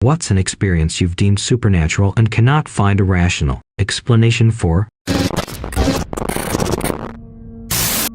What's an experience you've deemed supernatural and cannot find a rational explanation for?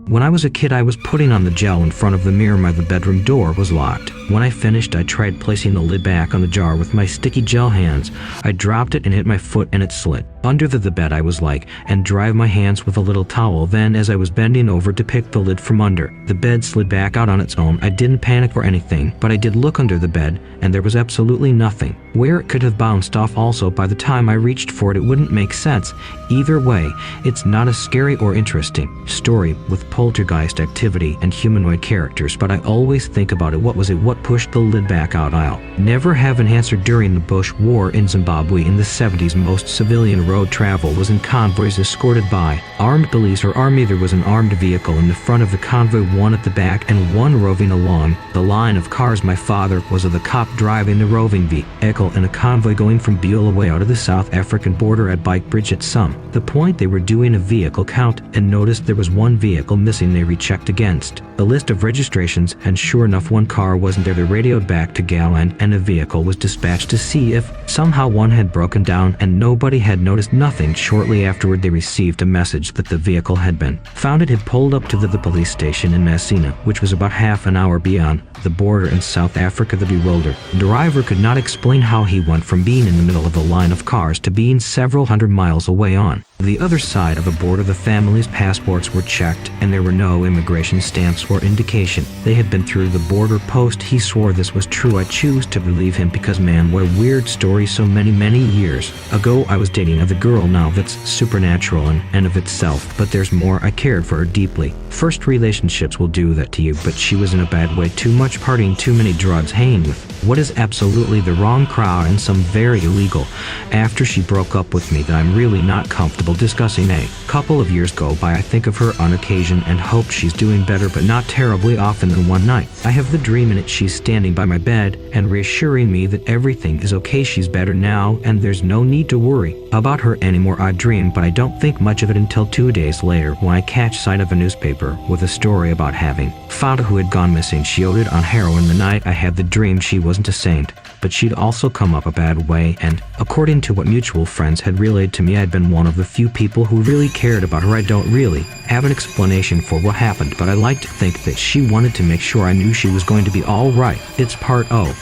When I was a kid, I was putting on the gel in front of the mirror. My bedroom door was locked. When I finished, I tried placing the lid back on the jar with my sticky gel hands. I dropped it and hit my foot and it slid. Under the bed I was like, and drive my hands with a little towel. Then as I was bending over to pick the lid from under, the bed slid back out on its own. I didn't panic or anything, but I did look under the bed, and there was absolutely nothing. Where it could have bounced off also, by the time I reached for it, it wouldn't make sense. Either way, it's not a scary or interesting story with poltergeist activity and humanoid characters, but I always think about it. What was it? What pushed the lid back out? I'll never have an answer. During the Bush War in Zimbabwe in the 70s, most civilian road travel was in convoys escorted by armed police or army. There was an armed vehicle in the front of the convoy, one at the back, and one roving along the line of cars. My father was the cop driving the roving vehicle in a convoy going from Bulawayo out of the South African border at Bike Bridge at the point. They were doing a vehicle count and noticed there was one vehicle missing. They rechecked against the list of registrations, and sure enough, one car wasn't there. They radioed back to Galand, and a vehicle was dispatched to see if somehow one had broken down, and nobody had noticed nothing. Shortly afterward, they received a message that the vehicle had been found. It had pulled up to the police station in Masina, which was about half an hour beyond the border in South Africa. The bewildered driver could not explain how he went from being in the middle of a line of cars to being several hundred miles away on the other side of the border. The family's passports were checked, and there were no immigration stamps or indication they had been through the border post. He swore this was true. I choose to believe him because, man, what a weird story. So many years ago, I was dating a girl. Now that's supernatural and of itself, but there's more. I cared for her deeply. First relationships will do that to you, but she was in a bad way. Too much partying, too many drugs, hanging with what is absolutely the wrong crowd, and some very illegal. After she broke up with me, that I'm really not comfortable discussing. A couple of years go by. I think of her on occasion and hope she's doing better, but not terribly often. Than one night, I have the dream in it she's standing by my bed and reassuring me that everything is okay. She's better now and there's no need to worry about her anymore. I dream, but I don't think much of it until 2 days later when I catch sight of a newspaper with a story about having found who had gone missing. She owed it on heroin. The night I had the dream, she wasn't a saint, but she'd also come up a bad way, and according to what mutual friends had relayed to me, I'd been one of the few people who really cared about her. I don't really have an explanation for what happened, but I like to think that she wanted to make sure I knew she was going to be all right. It's part of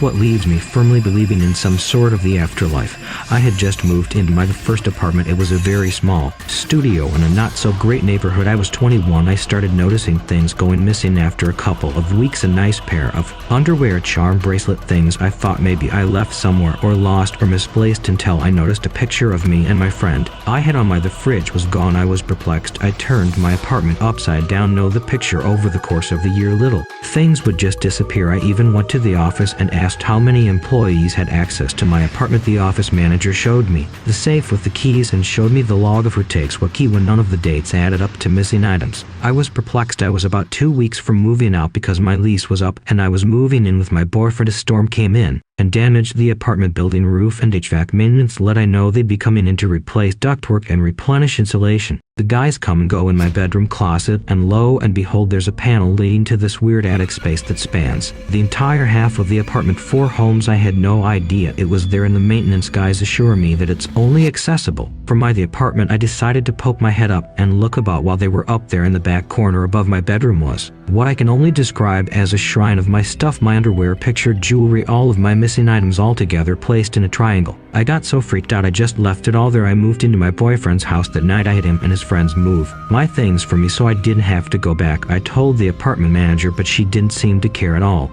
what leaves me firmly believing in some sort of the afterlife. I had just moved into my first apartment. It was a very small studio in a not so great neighborhood. I was 21. I started noticing things going missing after a couple of weeks. A nice pair of underwear, charm bracelet things I thought maybe I left somewhere or lost or misplaced, until I noticed a picture of me and my friend I had on the fridge was gone. I was perplexed. I turned my apartment upside down. No, the picture over the course of the year, little things would just disappear. I even went to the office and asked how many employees had access to my apartment. The office manager showed me the safe with the keys and showed me the log of who takes what key when none of the dates added up to missing items. I was perplexed. I was about 2 weeks from moving out because my lease was up and I was moving in with my boyfriend. A storm came in and damaged the apartment building roof, and HVAC maintenance let I know they'd be coming in to replace ductwork and replenish insulation. The guys come and go in my bedroom closet, and lo and behold, there's a panel leading to this weird attic space that spans the entire half of the apartment. 4 homes. I had no idea it was there, and the maintenance guys assure me that it's only accessible from the apartment. I decided to poke my head up and look about. While they were up there in the back corner above my bedroom was what I can only describe as a shrine of my stuff, my underwear, pictured jewelry, all of my missing items all together placed in a triangle. I got so freaked out I just left it all there. I moved into my boyfriend's house that night. I had him and his friends move my things for me so I didn't have to go back. I told the apartment manager, but she didn't seem to care at all.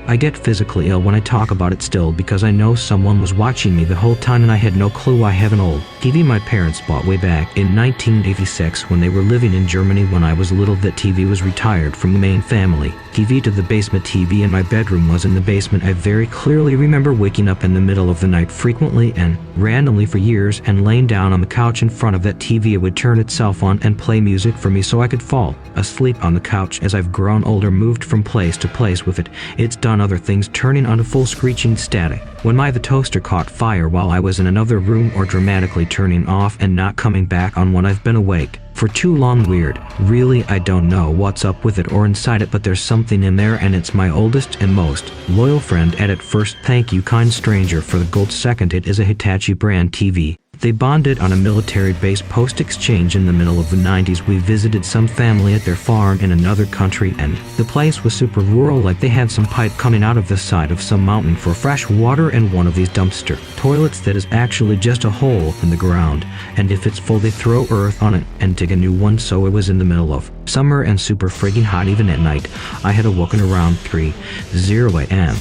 I get physically ill when I talk about it still, because I know someone was watching me the whole time and I had no clue. I have an old TV my parents bought way back in 1986 when they were living in Germany. When I was little, that TV was retired from the main family TV to the basement TV, and my bedroom was in the basement. I very clearly remember waking up in the middle of the night frequently and randomly for years and laying down on the couch in front of that TV. It would turn itself on and play music for me so I could fall asleep on the couch. As I've grown older, moved from place to place with it, it's done on other things turning on to full screeching static. When the toaster caught fire while I was in another room, or dramatically turning off and not coming back on when I've been awake for too long. Weird. Really, I don't know what's up with it or inside it, but there's something in there, and it's my oldest and most loyal friend. At first, thank you, kind stranger, for the gold. Second, it is a Hitachi brand TV. They bonded on a military base post-exchange in the middle of the 90s. We visited some family at their farm in another country, and the place was super rural, like they had some pipe coming out of the side of some mountain for fresh water and one of these dumpster toilets that is actually just a hole in the ground, and if it's full they throw earth on it and dig a new one. So it was in the middle of summer and super friggin' hot. Even at night, I had awoken around 3:0 a.m.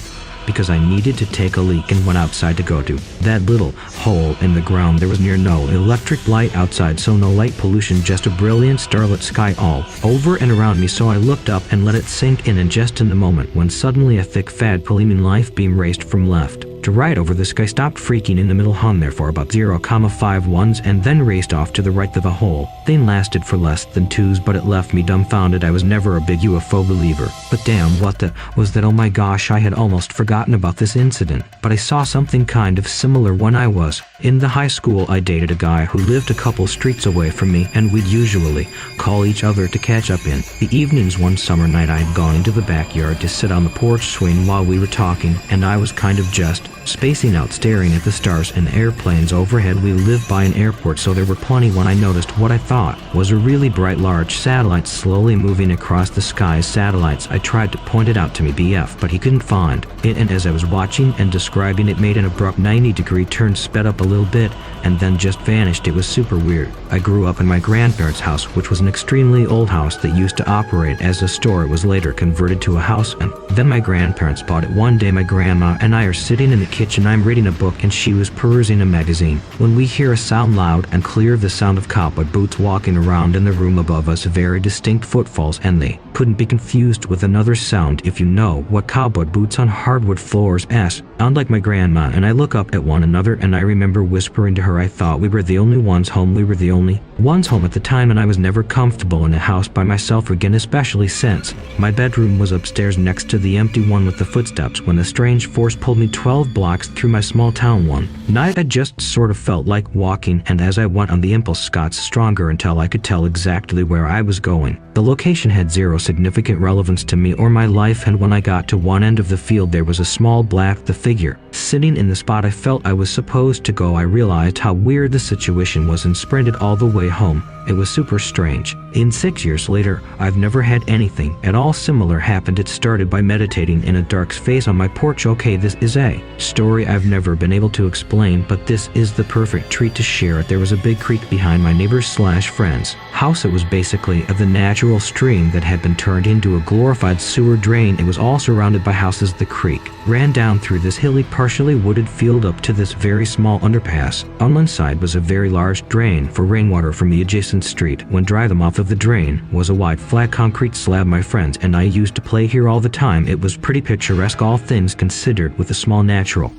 because I needed to take a leak and went outside to go to that little hole in the ground. There was near no electric light outside, so no light pollution, just a brilliant starlit sky all over and around me. So I looked up and let it sink in, and just in the moment when suddenly a thick fad gleaming life beam raced from left to right over the sky, stopped freaking in the middle, hung there for about 0.5 ones, and then raced off to the right. Of a whole thing lasted for less than 2s, but it left me dumbfounded. I was never a big UFO believer, but damn, what the was that? Oh my gosh, I had almost forgotten about this incident, but I saw something kind of similar when I was in the high school. I dated a guy who lived a couple streets away from me, and we'd usually call each other to catch up in the evenings. One summer night, I had gone into the backyard to sit on the porch swing while we were talking, and I was kind of just spacing out, staring at the stars and airplanes overhead. We lived by an airport, so there were plenty, when I noticed what I thought was a really bright large satellite slowly moving across the sky. Satellites. I tried to point it out to me BF, but he couldn't find it, and as I was watching and describing, it made an abrupt 90-degree turn, sped up a little bit, and then just vanished. It was super weird. I grew up in my grandparents' house, which was an extremely old house that used to operate as a store. It was later converted to a house, and then my grandparents bought it. One day my grandma and I are sitting in the kitchen. I'm reading a book and she was perusing a magazine when we hear a sound, loud and clear, the sound of cowboy boots walking around in the room above us, very distinct footfalls, and they couldn't be confused with another sound, if you know what cowboy boots on hardwood floors sound like. My grandma and I look up at one another, and I remember whispering to her, I thought we were the only ones home. We were the only ones home at the time, and I was never comfortable in a house by myself again, especially since my bedroom was upstairs next to the empty one with the footsteps, when a strange force pulled me 12 blocks through my small town. One night I just sort of felt like walking, and as I went on, the impulse got stronger until I could tell exactly where I was going. The location had zero significant relevance to me or my life, and when I got to one end of the field, there was a small black figure sitting in the spot I felt I was supposed to go. I realized how weird the situation was and sprinted all the way home. It was super strange. In 6 years later, I've never had anything at all similar happen. It started by meditating in a dark space on my porch. Okay, this is a story I've never been able to explain, but this is the perfect treat to share it. There was a big creek behind my neighbor's/friend's house. It was basically the natural stream that had been turned into a glorified sewer drain. It was all surrounded by houses. The creek ran down through this hilly, partially wooded field up to this very small underpass. On one side was a very large drain for rainwater from the adjacent street. When dry, the mouth of the drain was a wide, flat concrete slab. My friends and I used to play here all the time. It was pretty picturesque, all things considered, with a small natural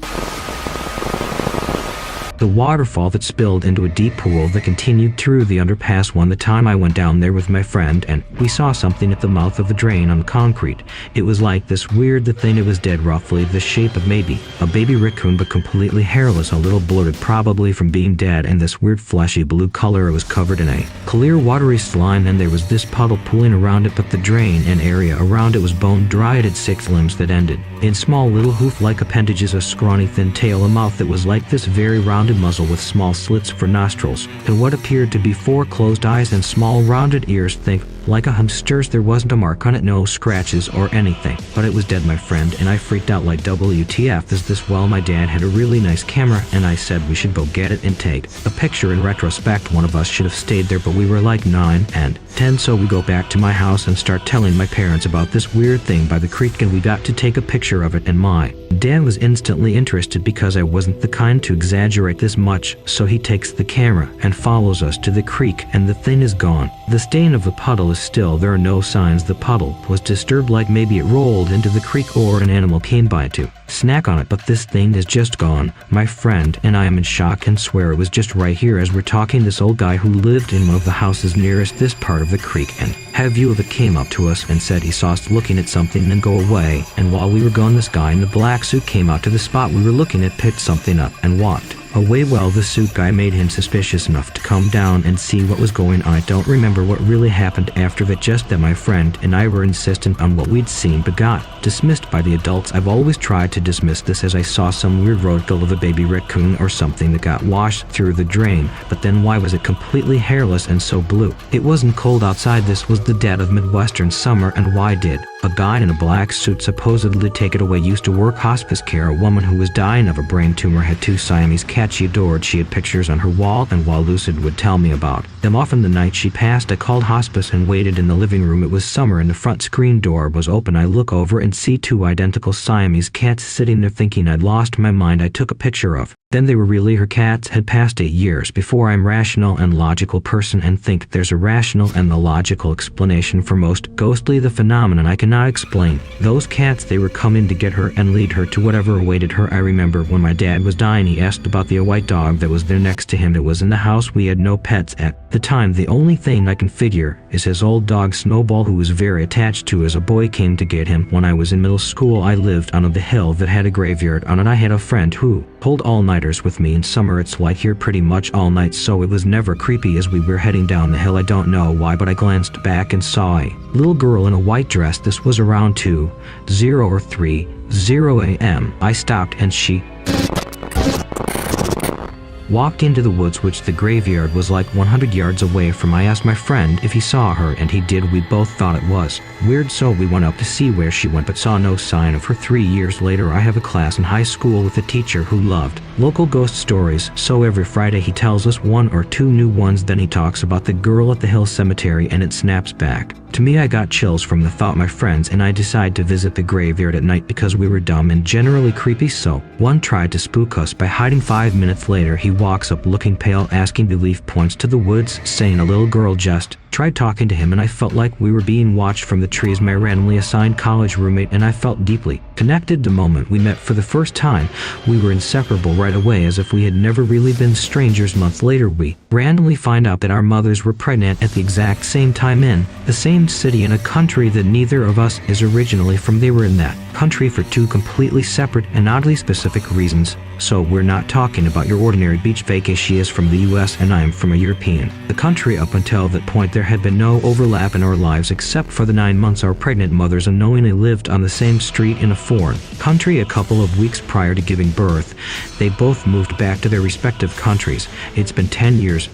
the waterfall that spilled into a deep pool that continued through the underpass. The time I went down there with my friend, and we saw something at the mouth of the drain on the concrete. It was like this weird thing. It was dead, roughly the shape of maybe a baby raccoon, but completely hairless, a little bloated, probably from being dead, and this weird fleshy blue color. It was covered in a clear watery slime, and there was this puddle pooling around it, but the drain and area around it was bone dry. It had 6 limbs that ended in small little hoof-like appendages, a scrawny thin tail, a mouth that was like this very rounded muzzle with small slits for nostrils, and what appeared to be 4 closed eyes and small rounded ears. Think like a hamster's. There wasn't a mark on it, no scratches or anything, but it was dead, my friend, and I freaked out like WTF is this? Well, my dad had a really nice camera, and I said we should go get it and take a picture. In retrospect, one of us should have stayed there, but we were like 9 and 10, so we go back to my house and start telling my parents about this weird thing by the creek, and we got to take a picture of it, and my dad was instantly interested because I wasn't the kind to exaggerate this much, so he takes the camera and follows us to the creek, and the thing is gone. The stain of the puddle is was still. There are no signs the puddle was disturbed, like maybe it rolled into the creek or an animal came by to snack on it, but this thing is just gone. My friend and I am in shock and swear it was just right here as we're talking. This old guy who lived in one of the houses nearest this part of the creek and had a view of it came up to us and said he saw us looking at something and go away, and while we were gone this guy in the black suit came out to the spot we were looking at, picked something up and walked away. Well, the suit guy made him suspicious enough to come down and see what was going on. I don't remember what really happened after that, just that my friend and I were insistent on what we'd seen but got dismissed by the adults. I've always tried to dismiss this as I saw some weird roadkill of a baby raccoon or something that got washed through the drain, but then why was it completely hairless and so blue? It wasn't cold outside. This was the dead of Midwestern summer, and why did a guy in a black suit supposedly take it away? Used to work hospice care. A woman who was dying of a brain tumor had 2 Siamese cats she adored. She had pictures on her wall, and while lucid would tell me about them. Often the night she passed, I called hospice and waited in the living room. It was summer and the front screen door was open. I look over and see 2 identical Siamese cats sitting there. Thinking I'd lost my mind, I took a picture of them. They were really her cats. Had passed 8 years before. I'm rational and logical person and think there's a rational and the logical explanation for most ghostly the phenomenon I cannot explain. Those cats, they were coming to get her and lead her to whatever awaited her. I remember when my dad was dying, he asked about the white dog that was there next to him. It was in the house. We had no pets at the time. The only thing I can figure is his old dog Snowball, who was very attached to as a boy came to get him. When I was in middle school, I lived on the hill that had a graveyard on it. I had a friend who pulled all-nighters with me. In summer it's light here pretty much all night, so it was never creepy. As we were heading down the hill, I don't know why, but I glanced back and saw a little girl in a white dress. This was around 2:00 or 3:00 a.m. I stopped and she walked into the woods, which the graveyard was like 100 yards away from. I asked my friend if he saw her, and he did. We both thought it was weird, so we went up to see where she went, but saw no sign of her. 3 years later, I have a class in high school with a teacher who loved local ghost stories, so every Friday he tells us 1 or 2 new ones. Then he talks about the girl at the hill cemetery, and it snaps back to me. I got chills from the thought. My friends and I decided to visit the graveyard at night because we were dumb and generally creepy, so one tried to spook us by hiding. 5 minutes later, he walks up looking pale, asking to leave, points to the woods, saying a little girl just tried talking to him, and I felt like we were being watched from the trees. My randomly assigned college roommate and I felt deeply connected. The moment we met for the first time, we were inseparable right away, as if we had never really been strangers. Months later, we randomly find out that our mothers were pregnant at the exact same time in the same city in a country that neither of us is originally from. They were in that country for 2 completely separate and oddly specific reasons. So we're not talking about your ordinary beach vacation. She is from the US and I am from a European the country. Up until that point, there had been no overlap in our lives except for the 9 months our pregnant mothers unknowingly lived on the same street in a foreign country. A couple of weeks prior to giving birth, they both moved back to their respective countries. It's been 10 years